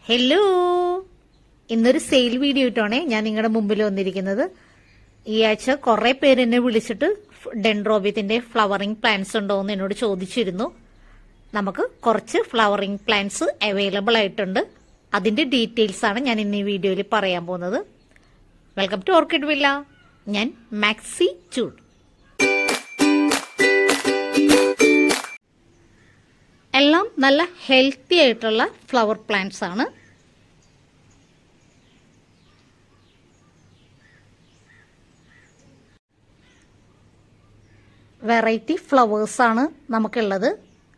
Hello, ഇന്നൊരു sale video ഇട്ടാണേ ഞാൻ നിങ്ങളുടെ മുമ്പിൽ വന്നിരിക്കുന്നത്. ഈ ആഴ്ച കുറെ പേര് എന്നെ വിളിച്ചിട്ട് ഡെൻഡ്രോബിയത്തിന്റെ ഫ്ലവറിംഗ് പ്ലാന്റ്സ് ഉണ്ടോ എന്ന് എന്നോട് ചോദിച്ചിരുന്നു. നമുക്ക് കുറച്ച് ഫ്ലവറിംഗ് പ്ലാന്റ്സ് അവൈലബിൾ ആയിട്ടുണ്ട്. അതിന്റെ ഡീറ്റെയിൽസ് ആണ് ഞാൻ ഇന്ന് ഈ വീഡിയോയിൽ പറയാൻ പോകുന്നത്. Welcome to orchid villa. ഞാൻ മാക്സി ചൂഡ്. എല്ലാം നല്ല ഹെൽത്തി ആയിട്ടുള്ള ഫ്ലവർ പ്ലാന്റ്സ് ആണ്. വെറൈറ്റി ഫ്ലവേഴ്സ് ആണ് നമുക്കുള്ളത്.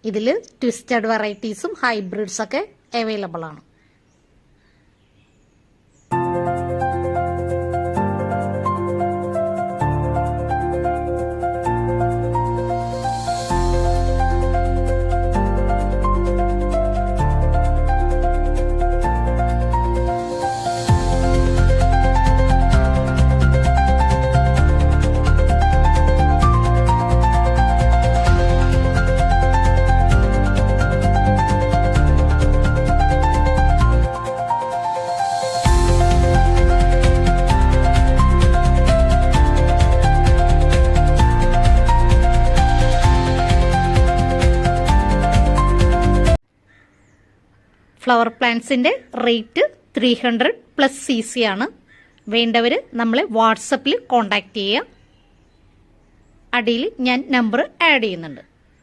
ഇതിൽ ട്വിസ്റ്റഡ് വെറൈറ്റീസും ഹൈബ്രിഡ്സ് ഒക്കെ അവൈലബിൾ ആണ്. ഫ്ലവർ പ്ലാന്റ്സിന്റെ റേറ്റ് 300+ CC ആണ്. വേണ്ടവർ നമ്മളെ വാട്സപ്പിൽ കോണ്ടാക്ട് ചെയ്യുക. അടിയിൽ ഞാൻ നമ്പർ ആഡ് ചെയ്യുന്നുണ്ട്.